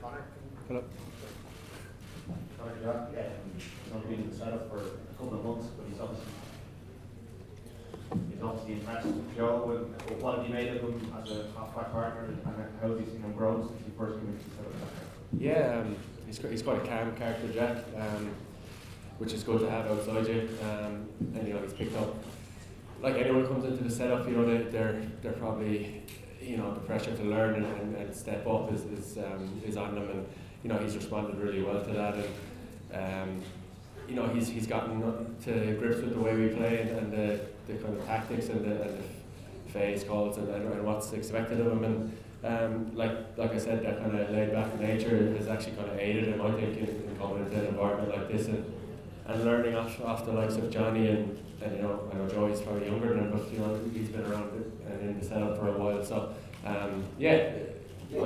Conor. Hello. Conor, he's only been in the setup for a couple of months, but he's obviously impressed with Joe. And what have you made of him as a half-back partner, and how have you seen him grow since he first came into the setup? Yeah, he's quite a calm character, Jack, which is good to have outside you. And he's picked up, like anyone who comes into the setup, they're probably, the pressure to learn and step up is on them, and he's responded really well to that, and he's gotten to grips with the way we play and the kind of tactics and the phase calls and what's expected of him, and like I said, that kind of laid back nature has actually kind of aided him, I think, in coming into an environment like this and learning off the likes of Johnny and I know Joey's probably younger than him, but he's been around and in the setup for a while, so I'm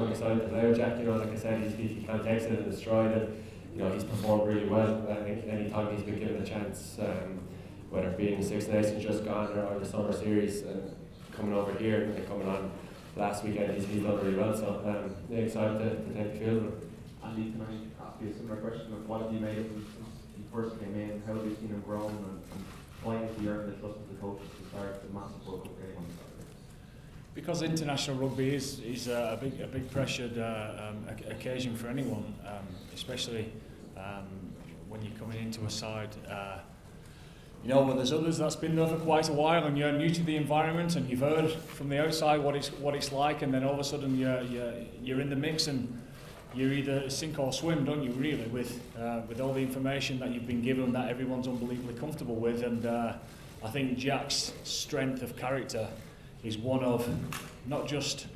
excited to play with Jack. Like I said, he kind of takes it in his stride, and he's performed really well. I think any time he's been given a chance, whether it be in the Six Nations just gone or the summer series, and coming over here and coming on last weekend, he's done really well. So excited to take the field. Andy, can I ask you a similar question of what have you made of him since he first came in? How have you seen him grow, and why has he earned the trust of the coaches to start the massive World Cup game on Saturday? Because international rugby is a big pressured occasion for anyone, especially when you're coming into a side. When there's others that's been there for quite a while, and you're new to the environment, and you've heard from the outside what it's like, and then all of a sudden you're in the mix, and you either sink or swim, don't you? Really, with all the information that you've been given, that everyone's unbelievably comfortable with, and I think Jack's strength of character is one of not just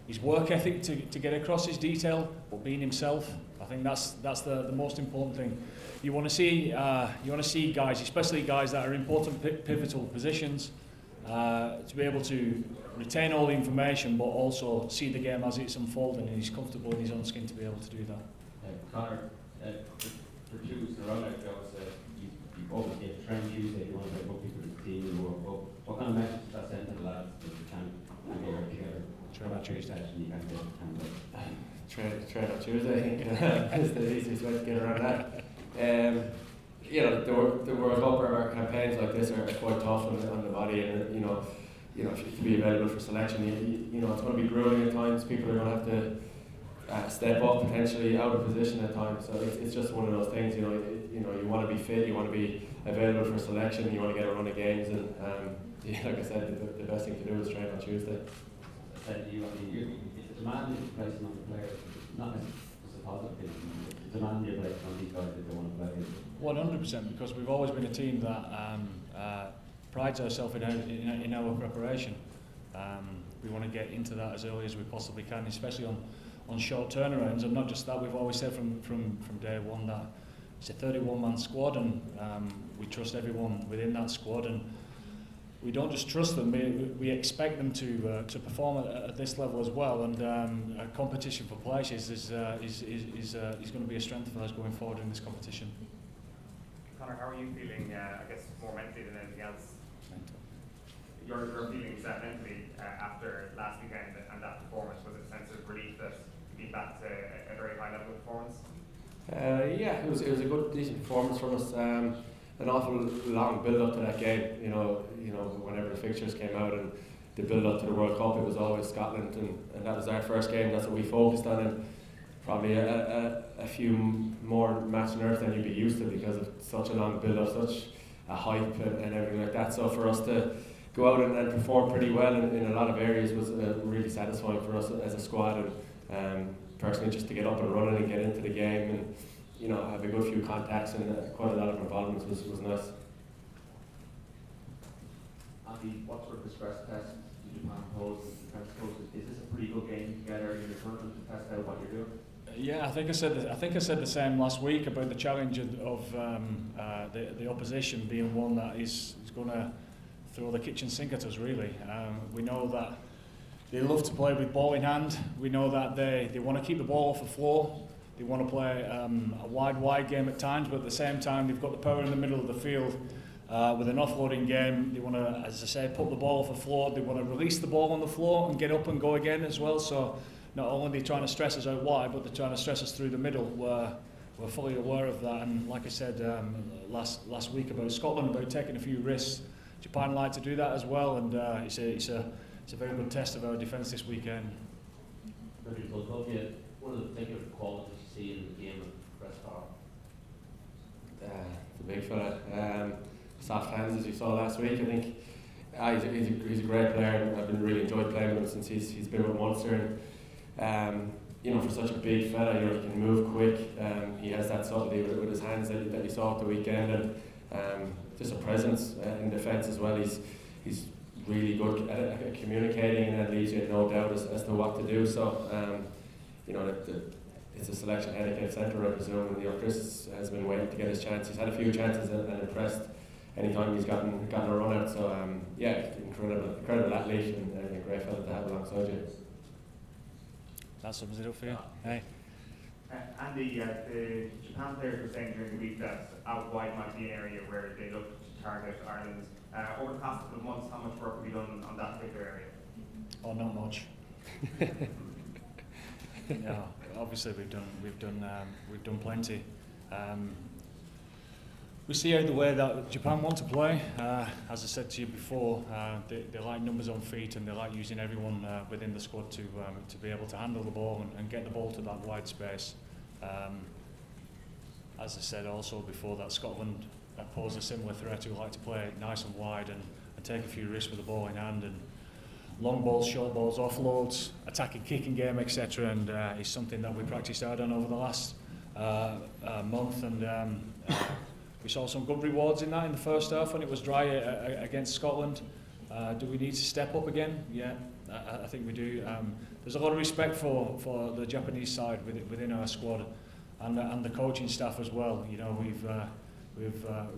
his work ethic to get across his detail, but being himself. I think that's the most important thing. You want to see guys, especially guys that are in important pivotal positions, to be able to retain all the information, but also see the game as it's unfolding, and he's comfortable in his own skin to be able to do that. Conor, for 2 weeks in a row now, Joe said you always get trained Tuesday. You want to play rugby for the team and work. What kind of message does that send to the lads that you can't get together? Train on Tuesday. You can't get Train on Tuesday, is the easiest way to get around that. The World Cup or our campaigns like this are quite tough on the body, and to be available for selection, it's going to be grueling at times. People are going to have to step up, potentially out of position at times. So it's just one of those things. You want to be fit, you want to be available for selection, you want to get a run of games, and like I said, the best thing to do is train on Tuesday. It's a demand that you're placing on the players, not as a positive thing. It's a demand you're placing on these guys that they want to play. 100%, because we've always been a team that prides ourselves in our preparation. We want to get into that as early as we possibly can, especially on short turnarounds. And not just that, we've always said from day one that it's a 31-man squad, and we trust everyone within that squad. And we don't just trust them; we expect them to perform at this level as well. And a competition for places is going to be a strength for us going forward in this competition. Conor, how are you feeling? I guess more mentally than anything else. Your feelings mentally after last weekend and that performance, was it a sense of relief that you beat back to a very high level of performance? It was a good, decent performance from us. An awful long build up to that game. Whenever the fixtures came out and the build up to the World Cup, it was always Scotland, and that was our first game. That's what we focused on, and probably a few more match nerves than you'd be used to because of such a long build up, such a hype and everything like that. So for us to go out and perform pretty well in a lot of areas was really satisfying for us as a squad, and personally just to get up and running and get into the game and have a good few contacts and quite a lot of involvement was nice. Andy, what sort of stress test did Japan pose? Is this a pretty good game together in the tournament to test out what you're doing? Yeah, I think I said the same last week about the challenge of the opposition being one that is going to throw the kitchen sink at us. Really, we know that they love to play with ball in hand. We know that they want to keep the ball off the floor. They want to play a wide game at times, but at the same time they've got the power in the middle of the field with an offloading game. They want to, as I say, put the ball off the floor. They want to release the ball on the floor and get up and go again as well. So not only are they trying to stress us out wide, but they're trying to stress us through the middle. We're fully aware of that, and like I said last week about Scotland, about taking a few risks, Japan like to do that as well, and it's a very good test of our defence this weekend. One of the particular qualities you see in the game of Chris Farrell? The big fella, soft hands as you saw last week. I think he's a great player, and I've been really enjoyed playing with him since he's been with Munster. And you know, for such a big fella, you know, he can move quick. He has that subtlety with his hands that you saw at the weekend, and just a presence in defence as well. He's really good at communicating, and that leaves you no doubt as to what to do. So you know, it's a selection headache in centre, I presume. And, you know, Chris has been waiting to get his chance. He's had a few chances and impressed anytime he's gotten a run out. So yeah, incredible athlete, and a great fella to have alongside you. That sums it up for you. Hey. Andy, the Japan players were saying during the week that out wide might be an area where they look to target Ireland. Over the past couple of months, how much work have you done on that particular area? Oh, not much. Yeah, obviously we've done plenty. We see out the way that Japan want to play. As I said to you before, they like numbers on feet, and they like using everyone within the squad to be able to handle the ball and get the ball to that wide space. As I said also before, that Scotland pose a similar threat, who like to play nice and wide and take a few risks with the ball in hand, and long balls, short balls, offloads, attacking, kicking game, etc. And it's something that we practiced hard on over the last month, and we saw some good rewards in that in the first half when it was dry against Scotland. Do we need to step up again? Yeah, I think we do. There's a lot of respect for the Japanese side within our squad, and the coaching staff as well. You know,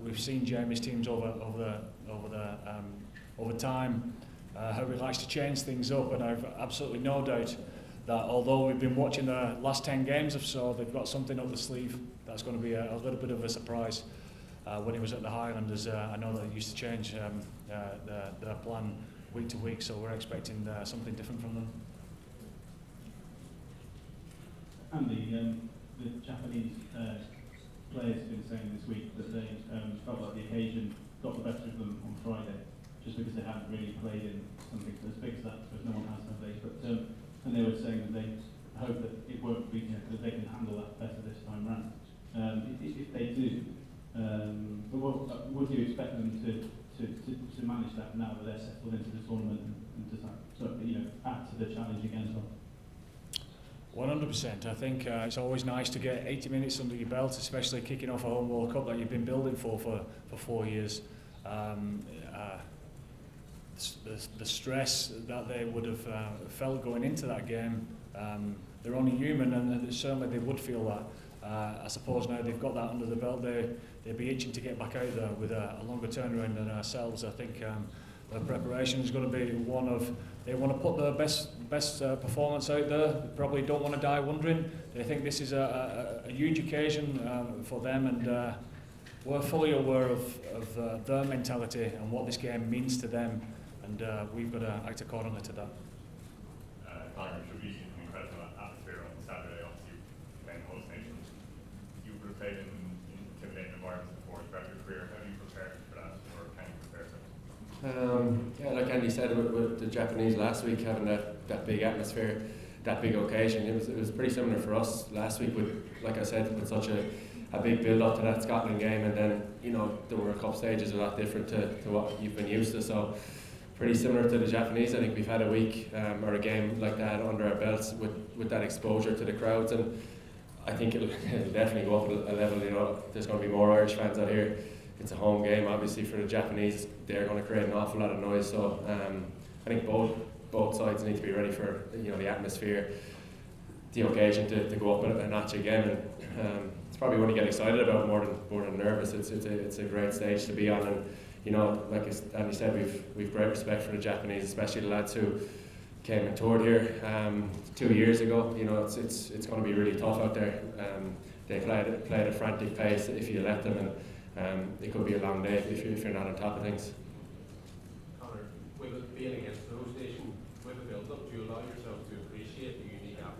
we've seen Jamie's teams over time. How he likes to change things up, and I've absolutely no doubt that although we've been watching the last 10 games or so, they've got something up the sleeve that's going to be a little bit of a surprise. When he was at the Highlanders, I know that he used to change their plan week to week, so we're expecting something different from them. Andy, the Japanese players have been saying this week that they felt like the occasion got the better of them on Friday, just because they haven't really played in something as big as that, because no one has, have they? But and they were saying that they hope that it won't be, that they can handle that better this time round. If they do, but would you expect them to manage that now that they're settled into the tournament, and does that sort of, add to the challenge again as well? 100%. I think it's always nice to get 80 minutes under your belt, especially kicking off a home World Cup that you've been building for 4 years. The stress that they would have felt going into that game, they're only human, and certainly they would feel that. I suppose now they've got that under the belt, they'd be itching to get back out there with a longer turnaround than ourselves. I think their preparation is going to be one of, they want to put their best performance out there. They probably don't want to die wondering. They think this is a huge occasion for them, and we're fully aware of their mentality and what this game means to them, and we've got to act accordingly to that. Conor, it should be an incredible atmosphere on Saturday. Obviously, playing host nation. You would have played in intimidating environments before throughout your career. How do you prepare for that, or can you prepare for it? Yeah, like Andy said with the Japanese last week, having that big atmosphere, that big occasion, it was pretty similar for us last week. With, like I said, with such a big build up to that Scotland game, and then the World Cup stage is a lot different to what you've been used to. So pretty similar to the Japanese. I think we've had a week or a game like that under our belts with that exposure to the crowds, and I think it'll definitely go up a level. There's going to be more Irish fans out here. It's a home game, obviously, for the Japanese. They're going to create an awful lot of noise. So I think both sides need to be ready for the atmosphere, the occasion to go up a notch again. And it's probably one you get excited about more than nervous. It's a great stage to be on, and like Andy said, we've great respect for the Japanese, especially the lads who came and toured here 2 years ago. It's going to be really tough out there. They play at a frantic pace if you let them, and it could be a long day if you're not on top of things. Conor, with it being against the host nation, with the build-up, do you allow yourself to appreciate the unique atmosphere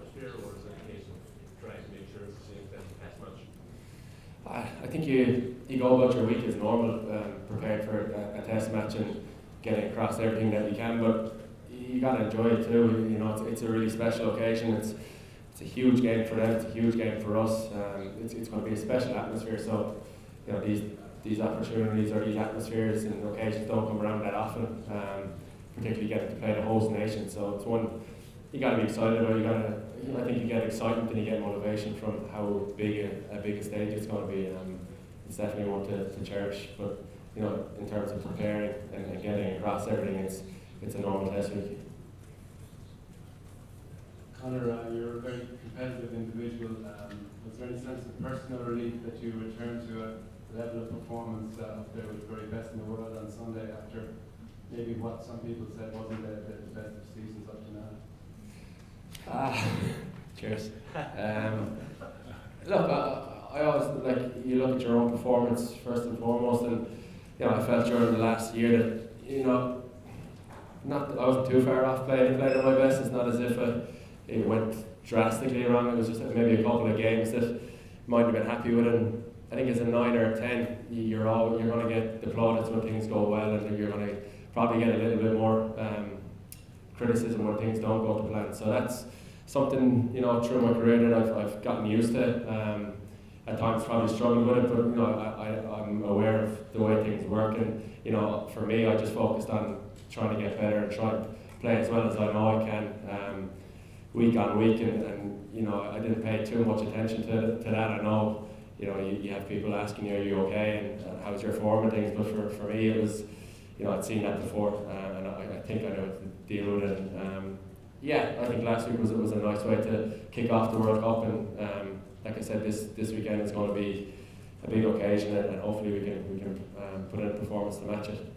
think you go about your week as normal, prepared for a test match and getting across everything that you can, but you got to enjoy it too. You know, it's a really special occasion. It's a huge game for them. It's a huge game for us. It's going to be a special atmosphere. So, you know, these opportunities or these atmospheres and occasions don't come around that often. Particularly getting to play the host nation. So it's one you got to be excited about. I think you get excitement and you get motivation from how big a stage it's going to be. It's definitely one to cherish. But you know, in terms of preparing and getting across everything, it's a normal test week. Conor, you're a very competitive individual. Was there any sense of personal relief that you returned to a level of performance up there with the very best in the world on Sunday after maybe what some people said wasn't the best of seasons up to now? Cheers. Look, I always you look at your own performance first and foremost, and you know I felt during the last year that I wasn't too far off playing at my best. It's not as if it went drastically wrong. It was just maybe a couple of games that you might have been happy with, and I think as a 9 or a 10, you're going to get the plaudits when things go well, and you're going to probably get a little bit more criticism when things don't go to plan. So that's something, you know, through my career that I've gotten used to. At times probably struggled with it, but you know, I'm aware of the way things work, and you know, for me, I just focused on trying to get better and try and play as well as I know I can, week on week, and you know, I didn't pay too much attention to that. I know, you know, you have people asking you, are you okay, and how's your form and things, but for me it was, you know, I'd seen that before, and I think I know how to deal with it. And, yeah, I think last week was a nice way to kick off the World Cup, and like I said, this weekend is going to be a big occasion, and hopefully we can put in a performance to match it.